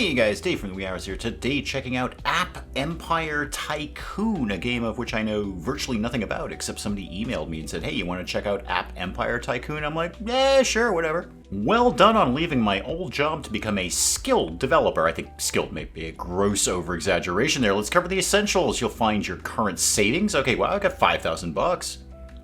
Hey guys, Dave from the Wee Hours here. Today checking out App Empire Tycoon, a game of which I know virtually nothing about, except somebody emailed me and said, hey, you want to check out App Empire Tycoon? I'm like, yeah, sure, whatever. Well done on leaving my old job to become a skilled developer. I think skilled may be a gross over-exaggeration there. Let's cover the essentials. You'll find your current savings. Okay, well, I got 5,000 bucks.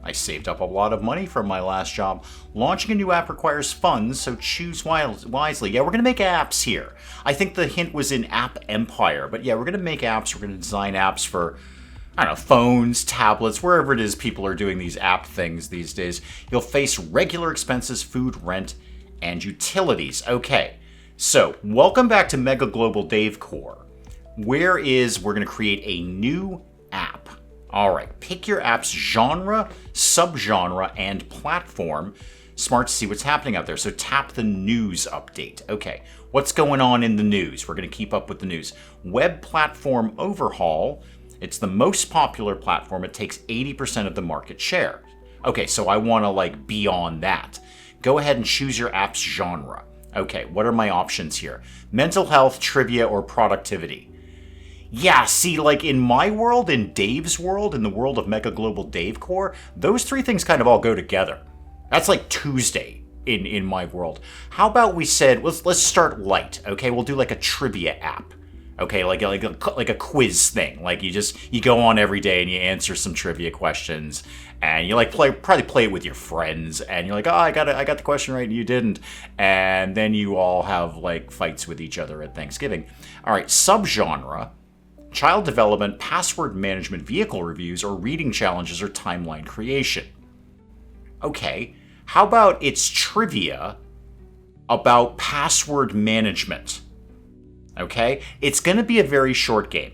I saved up a lot of money from my last job. Launching a new app requires funds, so choose wisely. Yeah, we're going to make apps here. I think the hint was in App Empire, but yeah, we're going to make apps. We're going to design apps for, I don't know, phones, tablets, wherever it is people are doing these app things these days. You'll face regular expenses, food, rent, and utilities. Okay, so welcome back to Mega Global Dave Core. We're going to create a new app. All right, pick your app's genre, subgenre, and platform. Smart to see what's happening out there. So tap the news update. Okay, what's going on in the news? We're going to keep up with the news. Web platform overhaul. It's the most popular platform. It takes 80% of the market share. Okay, so I want to be on that. Go ahead and choose your app's genre. Okay, what are my options here? Mental health, trivia, or productivity? Yeah, see, in my world, in Dave's world, in the world of Mega Global Dave Core, those three things kind of all go together. That's like Tuesday in my world. How about we said, let's start light, okay? We'll do a trivia app, okay? Like a quiz thing. You go on every day and you answer some trivia questions, and you probably play it with your friends, and you're like, oh, I got the question right and you didn't, and then you all have fights with each other at Thanksgiving. All right, subgenre. Child development, password management, vehicle reviews, or reading challenges or timeline creation. Okay, how about it's trivia about password management? Okay, it's going to be a very short game.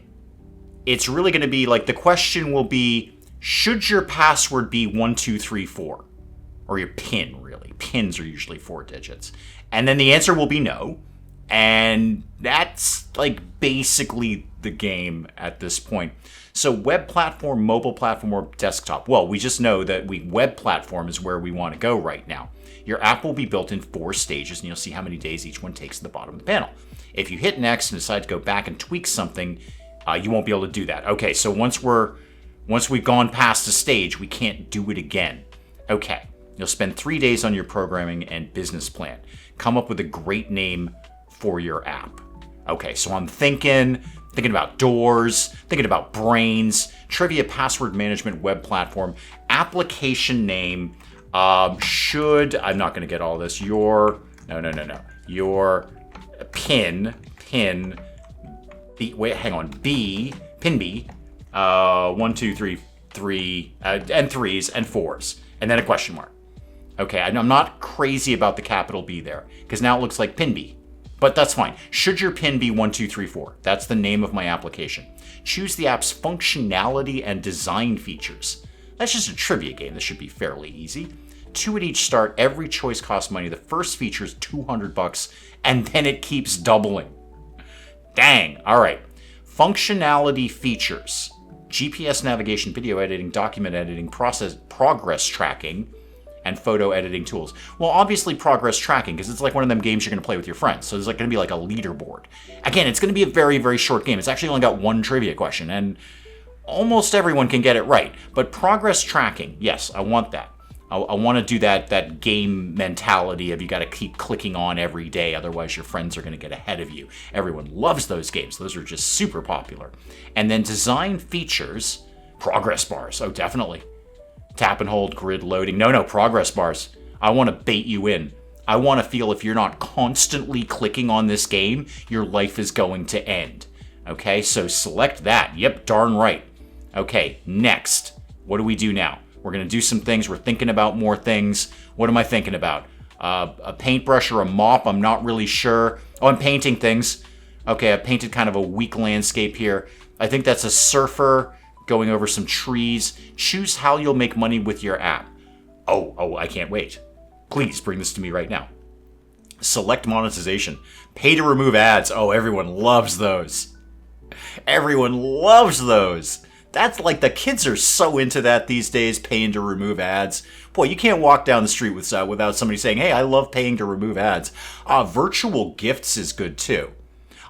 It's really going to be the question will be, should your password be 1234? Or your PIN, really. PINs are usually 4 digits. And then the answer will be no. And that's basically the game at this point. So web platform, mobile platform, or desktop. Well, we just know that web platform is where we want to go right now. Your app will be built in 4 stages, and you'll see how many days each one takes at the bottom of the panel. If you hit next and decide to go back and tweak something, you won't be able to do that. Okay, so once we've gone past a stage, we can't do it again. Okay, you'll spend 3 days on your programming and business plan. Come up with a great name for your app. Okay, so I'm thinking about doors, thinking about brains, trivia, password management, web platform, application name, I'm not going to get all this, your PIN B, PIN B, 1, 2, 3, and 3s and 4s, and then a question mark. Okay, I'm not crazy about the capital B there, because now it looks like PIN B. But that's fine. Should your PIN be 1234? That's the name of my application. Choose the app's functionality and design features. That's just a trivia game. This should be fairly easy. 2 at each start. Every choice costs money. The first feature is $200, and then it keeps doubling. Dang. All right. Functionality features. GPS navigation, video editing, document editing, progress tracking, and photo editing tools. Well, obviously progress tracking, because it's one of them games you're going to play with your friends. So there's going to be a leaderboard. Again, it's going to be a very, very short game. It's actually only got 1 trivia question, and almost everyone can get it right. But progress tracking, yes, I want that. I want to do that game mentality of you got to keep clicking on every day, otherwise your friends are going to get ahead of you. Everyone loves those games. Those are just super popular. And then design features, progress bars. Oh, definitely. Tap and hold, grid loading. No, progress bars. I want to bait you in. I want to feel if you're not constantly clicking on this game, your life is going to end. Okay, so select that. Yep, darn right. Okay, next. What do we do now? We're going to do some things. We're thinking about more things. What am I thinking about? A paintbrush or a mop? I'm not really sure. Oh, I'm painting things. Okay, I painted kind of a weak landscape here. I think that's a surfer going over some trees. Choose how you'll make money with your app. Oh, I can't wait. Please bring this to me right now. Select monetization. Pay to remove ads. Oh, everyone loves those. Everyone loves those. That's the kids are so into that these days, paying to remove ads. Boy, you can't walk down the street without somebody saying, hey, I love paying to remove ads. Virtual gifts is good too.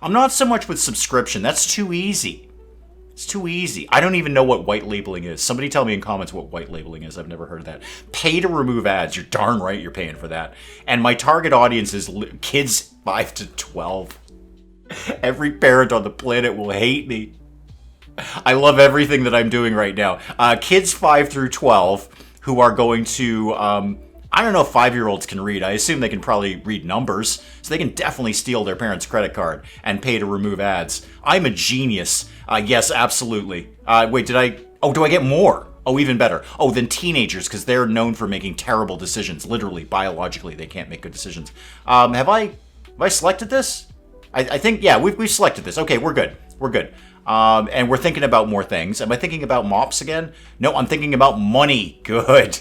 I'm not so much with subscription. That's too easy. It's too easy. I don't even know what white labeling is. Somebody tell me in comments what white labeling is. I've never heard of that. Pay to remove ads. You're darn right you're paying for that. And my target audience is kids 5 to 12. Every parent on the planet will hate me. I love everything that I'm doing right now. Kids 5 through 12 who are going to... I don't know if 5-year-olds can read. I assume they can probably read numbers, so they can definitely steal their parents' credit card and pay to remove ads. I'm a genius. Yes, absolutely. Wait, did I... Oh, do I get more? Oh, even better. Oh, then teenagers, because they're known for making terrible decisions. Literally, biologically, they can't make good decisions. Have I selected this? I think, yeah, we've selected this. Okay, we're good. We're good. And we're thinking about more things. Am I thinking about mops again? No, I'm thinking about money. Good.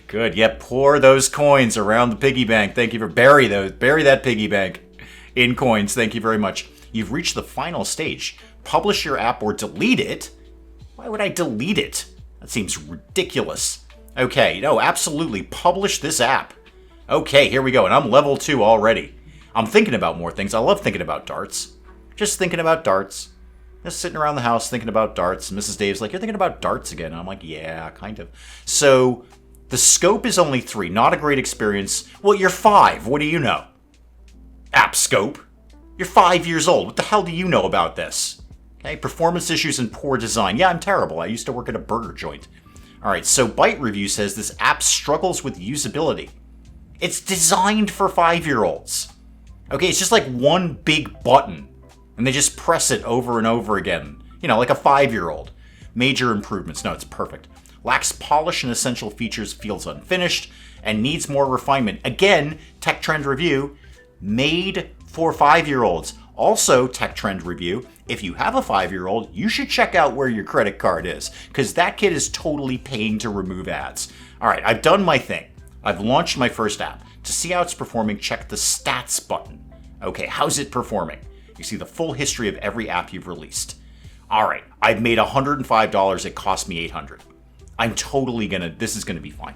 Good. Yep. Pour those coins around the piggy bank. Thank you for bury that piggy bank in coins. Thank you very much. You've reached the final stage. Publish your app or delete it. Why would I delete it? That seems ridiculous. Okay. No, absolutely. Publish this app. Okay. Here we go. And I'm level 2 already. I'm thinking about more things. I love thinking about darts. Just thinking about darts. Just sitting around the house thinking about darts. And Mrs. Dave's like, you're thinking about darts again. And I'm like, yeah, kind of. So... the scope is only 3, not a great experience. Well, you're 5, what do you know? App scope. You're 5 years old, what the hell do you know about this? Okay, performance issues and poor design. Yeah, I'm terrible, I used to work at a burger joint. Alright, so Byte Review says this app struggles with usability. It's designed for 5-year-olds. Okay, it's just like one big button, and they just press it over and over again. You know, like a 5-year-old. Major improvements. No, it's perfect. Lacks polish and essential features, feels unfinished, and needs more refinement. Again, Tech Trend Review, made for 5-year-olds. Also, Tech Trend Review, if you have a 5-year-old, you should check out where your credit card is, because that kid is totally paying to remove ads. All right, I've done my thing. I've launched my first app. To see how it's performing, check the stats button. Okay, how's it performing? You see the full history of every app you've released. All right, I've made $105. It cost me $800. I'm totally this is gonna be fine.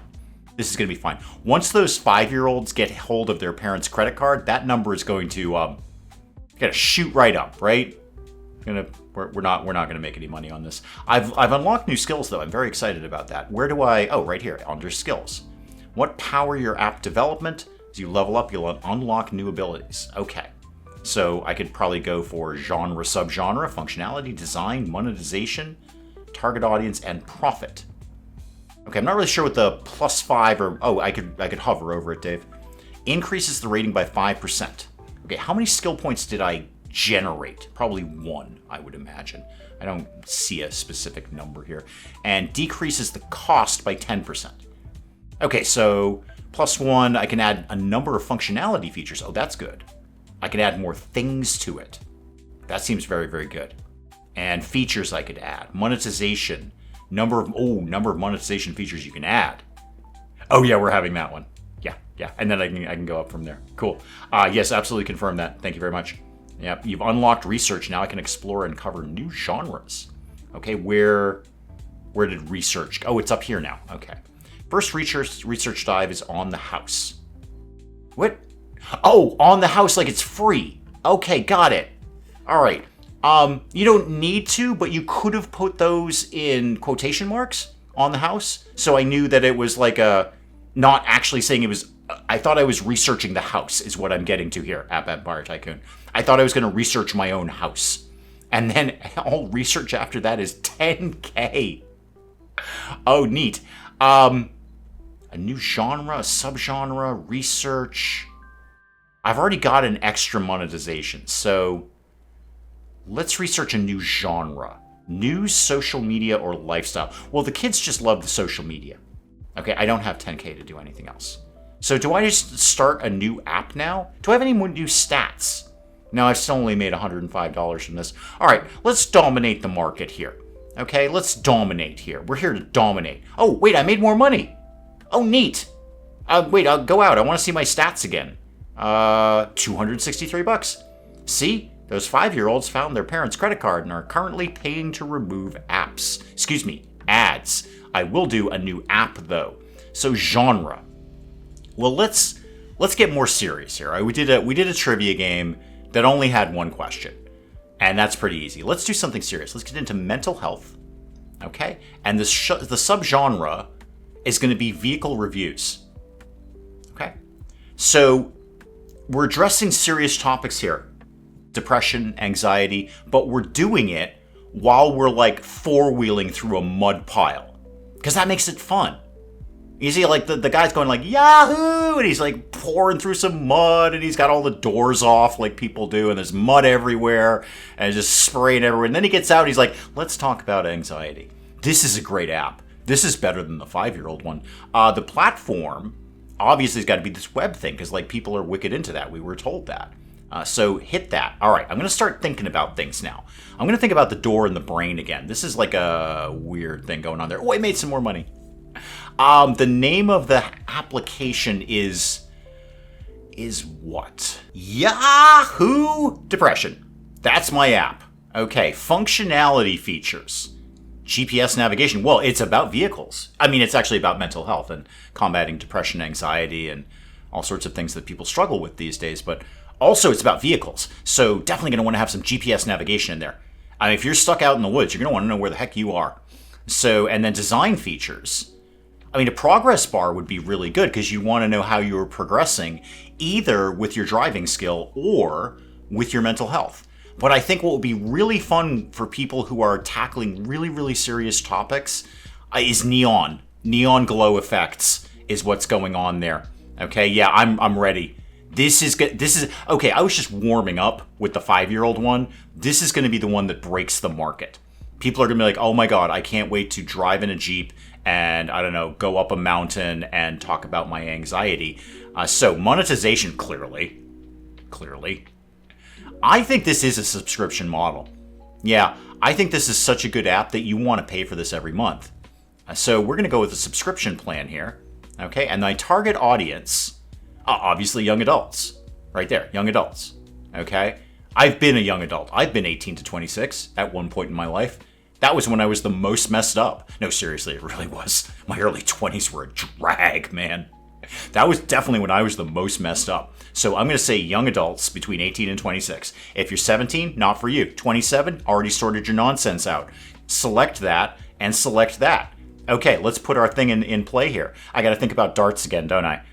This is gonna be fine. Once those 5-year-olds get hold of their parents' credit card, that number is going to gonna shoot right up, right? We're not gonna make any money on this. I've unlocked new skills though. I'm very excited about that. Where do I? Oh, right here under skills. What power your app development? As you level up, you'll unlock new abilities. Okay, so I could probably go for genre, subgenre, functionality, design, monetization, target audience, and profit. Okay, I'm not really sure what the +5 or... Oh, I could hover over it, Dave. Increases the rating by 5%. Okay, how many skill points did I generate? Probably 1, I would imagine. I don't see a specific number here. And decreases the cost by 10%. Okay, so +1, I can add a number of functionality features. Oh, that's good. I can add more things to it. That seems very, very good. And features I could add. Monetization. Number of monetization features you can add. Oh yeah, we're having that one. Yeah. And then I can go up from there. Cool. Yes, absolutely confirm that. Thank you very much. Yep, you've unlocked research. Now I can explore and cover new genres. Okay, where did research go? Oh, it's up here now. Okay. First research dive is on the house. What? Oh, on the house like it's free. Okay, got it. All right. You don't need to, but you could have put those in quotation marks on the house. So I knew that it was like not actually saying it was, I thought I was researching the house is what I'm getting to here, App Empire Tycoon. I thought I was going to research my own house. And then all research after that is 10K. Oh, neat. A new genre, a subgenre, research. I've already got an extra monetization, so... let's research a new genre. News, social media, or lifestyle. Well, the kids just love the social media. Okay, I don't have 10K to do anything else. So do I just start a new app now? Do I have any more new stats? No, I've still only made $105 from this. All right, let's dominate the market here. Okay, let's dominate here. We're here to dominate. Oh, wait, I made more money. Oh, neat. Wait, I'll go out. I want to see my stats again. $263. See? Those 5-year-olds found their parents' credit card and are currently paying to remove apps. Excuse me, ads. I will do a new app, though. So, genre. Well, let's get more serious here. Right? We did a trivia game. that only had one question. And that's pretty easy. Let's do something serious. Let's get into mental health. Okay? And the subgenre is going to be vehicle reviews. Okay? So we're addressing serious topics here. Depression, anxiety, but we're doing it while we're like four-wheeling through a mud pile. Because that makes it fun. You see, like, the guy's going like, Yahoo! And he's like pouring through some mud, and he's got all the doors off like people do, and there's mud everywhere, and it's just spraying everywhere. And then he gets out, and he's like, let's talk about anxiety. This is a great app. This is better than the 5-year-old one. The platform obviously has got to be this web thing, because like people are wicked into that. We were told that. So hit that. All right, I'm going to start thinking about things now. I'm going to think about the door and the brain again. This is like a weird thing going on there. Oh, I made some more money. The name of the application is what? Yahoo Depression. That's my app. Okay, functionality features. GPS navigation. Well, it's about vehicles. I mean, it's actually about mental health and combating depression, anxiety, and all sorts of things that people struggle with these days. But also, it's about vehicles. So definitely going to want to have some GPS navigation in there. I mean, if you're stuck out in the woods, you're going to want to know where the heck you are. So, and then design features. I mean, a progress bar would be really good because you want to know how you're progressing either with your driving skill or with your mental health. But I think what would be really fun for people who are tackling really, really serious topics is neon. Neon glow effects is what's going on there. Okay, yeah, I'm ready. This is good. This is okay. I was just warming up with the 5-year-old one. This is going to be the one that breaks the market. People are going to be like, oh my God, I can't wait to drive in a Jeep and, I don't know, go up a mountain and talk about my anxiety. So monetization, clearly. I think this is a subscription model. Yeah, I think this is such a good app that you want to pay for this every month. So we're going to go with a subscription plan here. Okay, and my target audience, obviously young adults. Right there, young adults. Okay? I've been a young adult. I've been 18 to 26 at one point in my life. That was when I was the most messed up. No, seriously, it really was. My early 20s were a drag, man. That was definitely when I was the most messed up. So I'm going to say young adults between 18 and 26. If you're 17, not for you. 27, already sorted your nonsense out. Select that and select that. Okay, let's put our thing in play here. I got to think about darts again, don't I?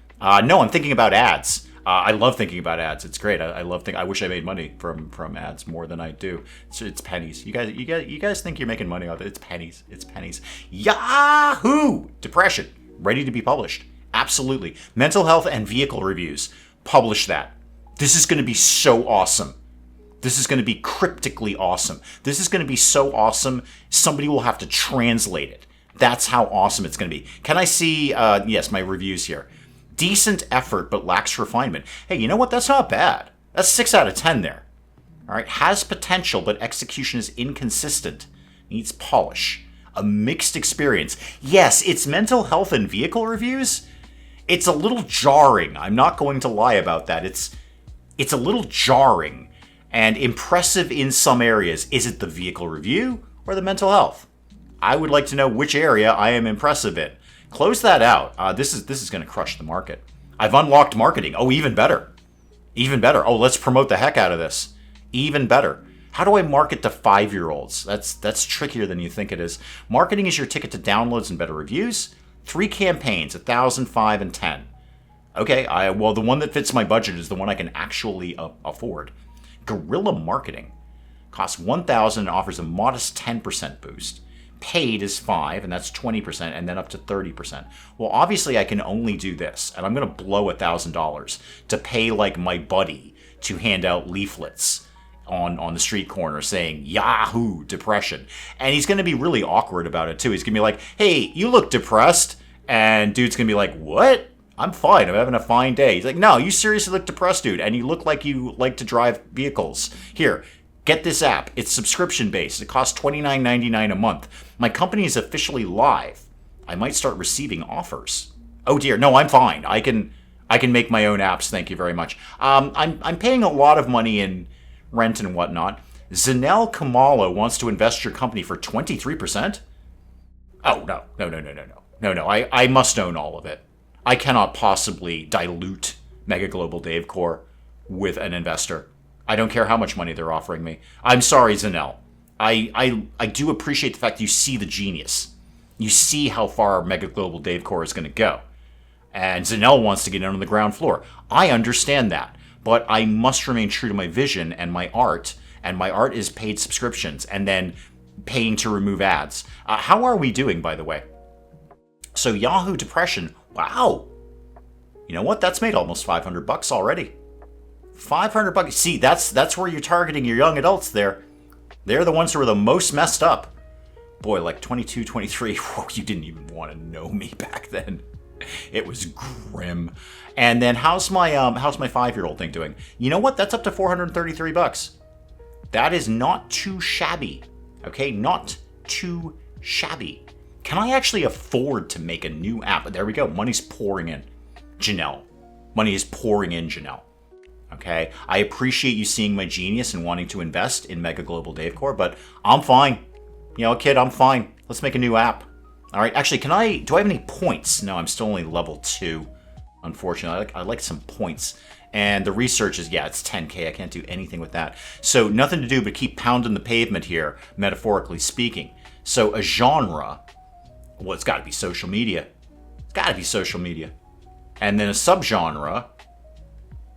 No, I'm thinking about ads. I love thinking about ads. It's great. I love I wish I made money from ads more than I do. It's pennies. You guys think you're making money off it? It's pennies. It's pennies. Yahoo! Depression. Ready to be published. Absolutely. Mental health and vehicle reviews. Publish that. This is going to be so awesome. This is going to be cryptically awesome. This is going to be so awesome, somebody will have to translate it. That's how awesome it's going to be. Can I see, yes, my reviews here. Decent effort, but lacks refinement. Hey, you know what? That's not bad. That's 6 out of 10 there. All right. Has potential, but execution is inconsistent. Needs polish. A mixed experience. Yes, it's mental health and vehicle reviews. It's a little jarring. I'm not going to lie about that. It's a little jarring and impressive in some areas. Is it the vehicle review or the mental health? I would like to know which area I am impressive in. Close that out. This is going to crush the market. I've unlocked marketing. Oh, even better. Even better. Oh, let's promote the heck out of this. Even better. How do I market to 5-year-olds? That's trickier than you think it is. Marketing is your ticket to downloads and better reviews. 3 campaigns, 1,000, 5, and 10. Okay, well, the one that fits my budget is the one I can actually afford. Guerrilla marketing costs 1,000 and offers a modest 10% boost. Paid is 5, and that's 20%, and then up to 30%. Well, obviously, I can only do this, and I'm going to blow $1,000 to pay, like, my buddy to hand out leaflets on the street corner saying, Yahoo, depression. And he's going to be really awkward about it, too. He's going to be like, hey, you look depressed. And dude's going to be like, what? I'm fine. I'm having a fine day. He's like, no, you seriously look depressed, dude. And you look like you like to drive vehicles. Here. Get this app. It's subscription-based. It costs $29.99 a month. My company is officially live. I might start receiving offers. Oh dear, no, I'm fine. I can make my own apps. Thank you very much. I'm paying a lot of money in rent and whatnot. Zanel Kamala wants to invest your company for 23%. Oh no. I must own all of it. I cannot possibly dilute Mega Global Dave Core with an investor. I don't care how much money they're offering me. I'm sorry, Zanelle. I do appreciate the fact that you see the genius. You see how far Mega Global Dave Core is going to go. And Zanelle wants to get in on the ground floor. I understand that. But I must remain true to my vision and my art. And my art is paid subscriptions and then paying to remove ads. How are we doing, by the way? So Yahoo Depression, wow. You know what? That's made almost $500 already. $500. See, that's where you're targeting your young adults there. They're the ones who are the most messed up. Boy, like 22, 23, whoa, you didn't even want to know me back then. It was grim. And then how's my 5-year-old thing doing? You know what? That's up to $433. That is not too shabby. Okay, not too shabby. Can I actually afford to make a new app? There we go. Money's pouring in. Janelle. Money is pouring in, Janelle. Okay, I appreciate you seeing my genius and wanting to invest in Mega Global Dave Core, but I'm fine. You know, kid, I'm fine. Let's make a new app. All right, actually, do I have any points? No, I'm still only level 2, unfortunately. I like some points. And the research is, yeah, it's 10K. I can't do anything with that. So nothing to do but keep pounding the pavement here, metaphorically speaking. So a genre, well, it's got to be social media. It's got to be social media. And then a subgenre,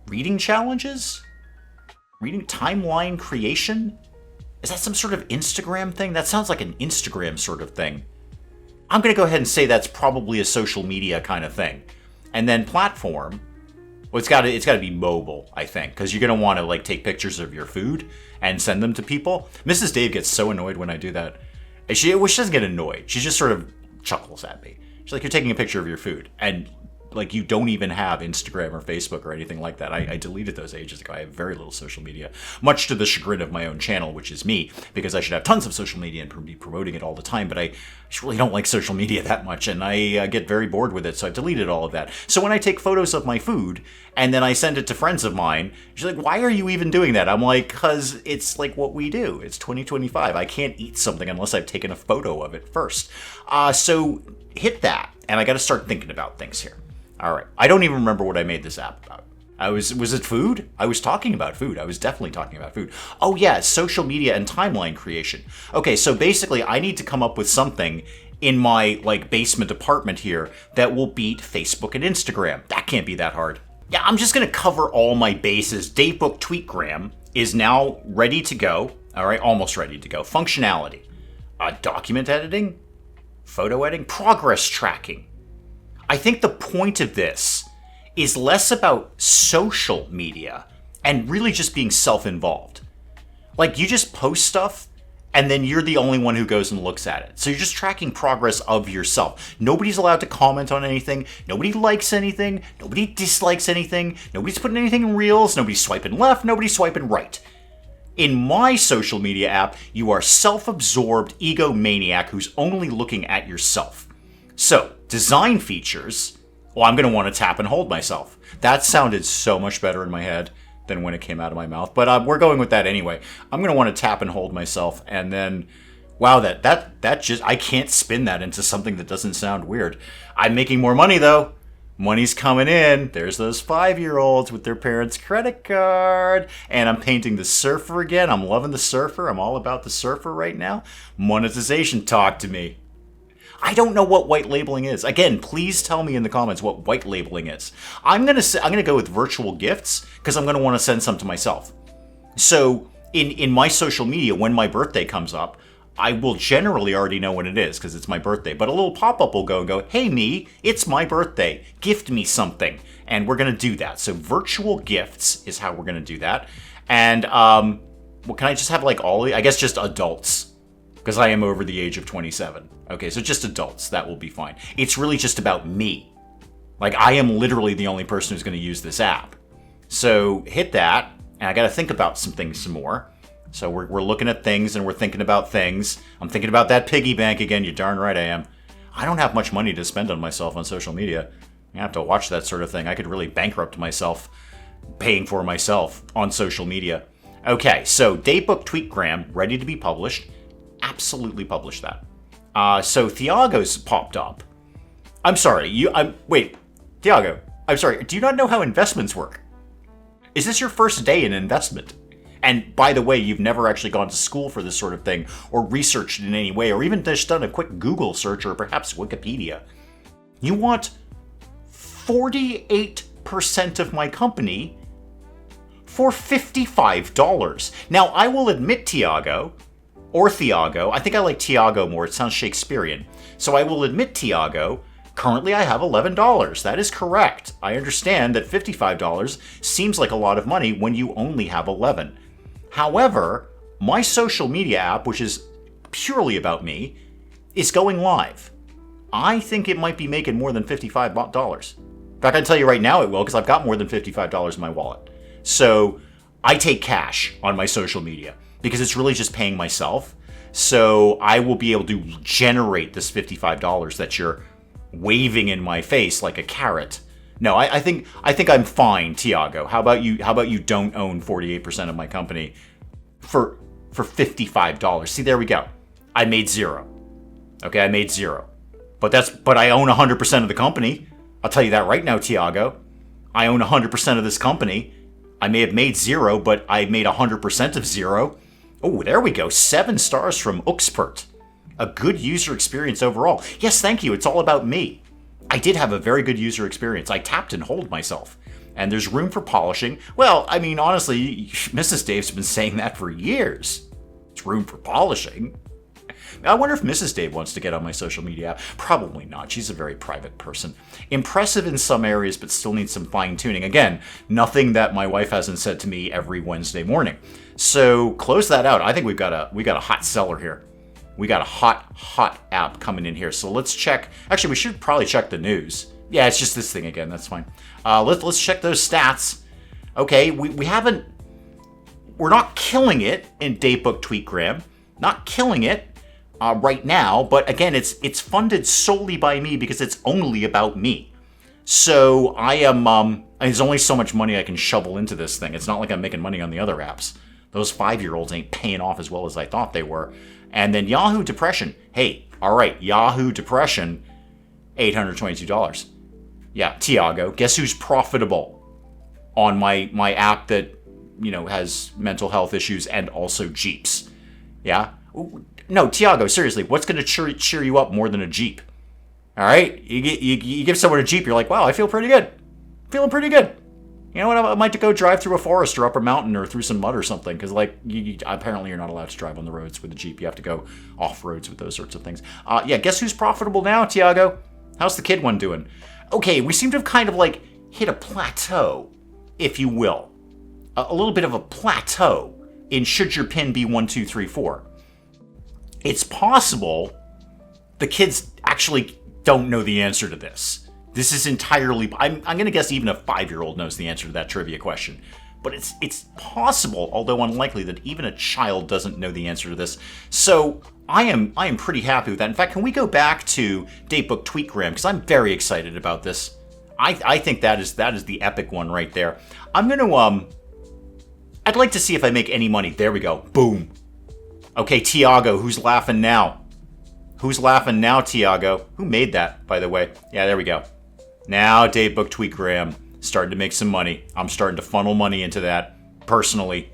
reading challenges? Reading timeline creation? Is that some sort of Instagram thing? That sounds like an Instagram sort of thing. I'm going to go ahead and say that's probably a social media kind of thing. And then platform, well, it's got to be mobile, I think, because you're going to want to like take pictures of your food and send them to people. Mrs. Dave gets so annoyed when I do that. She doesn't get annoyed. She just sort of chuckles at me. She's like, you're taking a picture of your food. And like you don't even have Instagram or Facebook or anything like that. I deleted those ages ago. I have very little social media, much to the chagrin of my own channel, which is me, because I should have tons of social media and be promoting it all the time. But I just really don't like social media that much, and I get very bored with it, so I've deleted all of that. So when I take photos of my food and then I send it to friends of mine, she's like, why are you even doing that? I'm like, because it's like what we do. It's 2025. I can't eat something unless I've taken a photo of it first. So hit that, and I got to start thinking about things here. All right. I don't even remember what I made this app about. Was it food? I was talking about food. I was definitely talking about food. Oh yeah, social media and timeline creation. Okay, so basically I need to come up with something in my like basement apartment here that will beat Facebook and Instagram. That can't be that hard. Yeah, I'm just going to cover all my bases. DaveBookTweetGram is now ready to go. All right, almost ready to go. Functionality. Document editing, photo editing, progress tracking. I think the point of this is less about social media and really just being self-involved. Like, you just post stuff, and then you're the only one who goes and looks at it. So you're just tracking progress of yourself. Nobody's allowed to comment on anything. Nobody likes anything. Nobody dislikes anything. Nobody's putting anything in reels. Nobody's swiping left. Nobody's swiping right. In my social media app, you are self-absorbed egomaniac who's only looking at yourself. So, design features, well, I'm going to want to tap and hold myself. That sounded so much better in my head than when it came out of my mouth, but we're going with that anyway. I'm going to want to tap and hold myself, and then, wow, that just, I can't spin that into something that doesn't sound weird. I'm making more money, though. Money's coming in. There's those 5-year-olds with their parents' credit card. And I'm painting the surfer again. I'm loving the surfer. I'm all about the surfer right now. Monetization, talk to me. I don't know what white labeling is. Again, please tell me in the comments what white labeling is. I'm gonna go with virtual gifts because I'm gonna want to send some to myself. So in my social media, when my birthday comes up, I will generally already know when it is because it's my birthday. But a little pop-up will go, hey me, it's my birthday. Gift me something. And we're gonna do that. So virtual gifts is how we're gonna do that. And well, can I just have like I guess just adults. Because I am over the age of 27. Okay, so just adults, that will be fine. It's really just about me. Like, I am literally the only person who's going to use this app. So hit that, and I got to think about some things some more. So we're looking at things, and we're thinking about things. I'm thinking about that piggy bank again, you darn right I am. I don't have much money to spend on myself on social media. I have to watch that sort of thing. I could really bankrupt myself paying for myself on social media. Okay, so DaveBookTweetGram, ready to be published. Absolutely publish that. So Thiago's popped up. I'm sorry, wait, Thiago, I'm sorry, do you not know how investments work? Is this your first day in investment? And by the way, you've never actually gone to school for this sort of thing, or researched it in any way, or even just done a quick Google search, or perhaps Wikipedia. You want 48% of my company for $55. Now, I will admit, Tiago, or Thiago, I think I like Tiago more, it sounds Shakespearean. So I will admit, Tiago, currently I have $11. That is correct. I understand that $55 seems like a lot of money when you only have 11. However, my social media app, which is purely about me, is going live. I think it might be making more than $55. In fact, I can tell you right now it will, because I've got more than $55 in my wallet. So I take cash on my social media because it's really just paying myself. So I will be able to generate this $55 that you're waving in my face like a carrot. No, I think I'm fine, Tiago. How about you don't own 48% of my company for $55? See, there we go. I made zero. Okay, I made zero. But I own 100% of the company. I'll tell you that right now, Tiago. I own 100% of this company. I may have made zero, but I made 100% of zero. Oh, there we go. 7 stars from Uxpert. A good user experience overall. Yes, thank you. It's all about me. I did have a very good user experience. I tapped and hold myself. And there's room for polishing. Well, I mean, honestly, Mrs. Dave's been saying that for years. It's room for polishing. I wonder if Mrs. Dave wants to get on my social media. Probably not. She's a very private person. Impressive in some areas, but still needs some fine-tuning. Again, nothing that my wife hasn't said to me every Wednesday morning. So close that out. I think we got a hot seller here. We got a hot app coming in here. So let's check. Actually, we should probably check the news. Yeah, it's just this thing again. That's fine. Let's check those stats. Okay, we're not killing it in DaveBookTweetGram. Not killing it. Right now, but again, it's funded solely by me because it's only about me. So I am, there's only so much money I can shovel into this thing. It's not like I'm making money on the other apps. Those 5-year-olds ain't paying off as well as I thought they were. And then Yahoo Depression. Hey, all right, Yahoo Depression, $822. Yeah, Tiago, guess who's profitable on my app that, has mental health issues and also Jeeps? Yeah? No, Tiago, seriously, what's going to cheer you up more than a Jeep? All right? You give someone a Jeep, you're like, wow, I feel pretty good. Feeling pretty good. You know what? I might go drive through a forest or up a mountain or through some mud or something, because, apparently you're not allowed to drive on the roads with a Jeep. You have to go off-roads with those sorts of things. Yeah, guess who's profitable now, Tiago? How's the kid one doing? Okay, we seem to have kind of, hit a plateau, if you will. A little bit of a plateau in should your pin be 1, 2, 3, 4. It's possible the kids actually don't know the answer to this. This is entirely... I'm going to guess even a 5-year-old knows the answer to that trivia question. But it's possible, although unlikely, that even a child doesn't know the answer to this. So I am pretty happy with that. In fact, can we go back to DaveBookTweetGram? Because I'm very excited about this. I think that is the epic one right there. I'm going to... I'd like to see if I make any money. There we go. Boom. Okay, Tiago, who's laughing now? Who's laughing now, Tiago? Who made that, by the way? Yeah, there we go. Now, DaveBookTweetGram, starting to make some money. I'm starting to funnel money into that personally,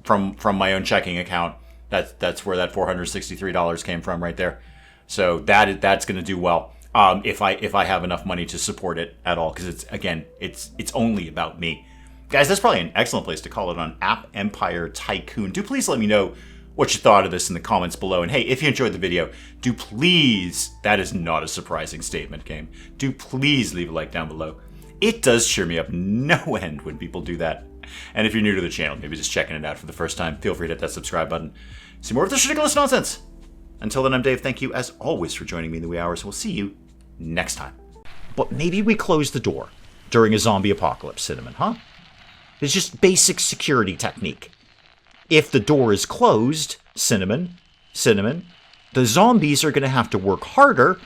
from my own checking account. That's where that $463 came from right there. So that's going to do well if I have enough money to support it at all, because it's only about me. Guys, that's probably an excellent place to call it on App Empire Tycoon. Do please let me know what you thought of this in the comments below. And hey, if you enjoyed the video, do please, that is not a surprising statement, game, do please leave a like down below. It does cheer me up no end when people do that. And if you're new to the channel, maybe just checking it out for the first time, feel free to hit that subscribe button. See more of this ridiculous nonsense. Until then, I'm Dave. Thank you, as always, for joining me in the wee hours. We'll see you next time. But maybe we close the door during a zombie apocalypse, Cinnamon, huh? It's just basic security technique. If the door is closed, Cinnamon, the zombies are going to have to work harder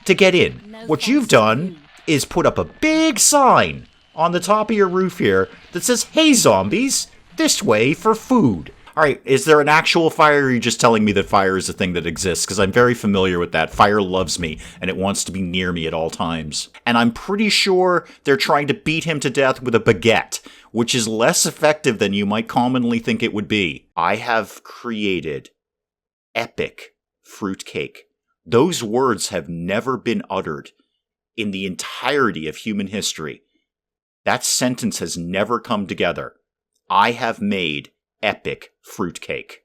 to get in. What you've done is put up a big sign on the top of your roof here that says, "Hey zombies, this way for food." All right, is there an actual fire, or are you just telling me that fire is a thing that exists? Because I'm very familiar with that. Fire loves me, and it wants to be near me at all times. And I'm pretty sure they're trying to beat him to death with a baguette, which is less effective than you might commonly think it would be. I have created epic fruitcake. Those words have never been uttered in the entirety of human history. That sentence has never come together. I have made epic fruitcake.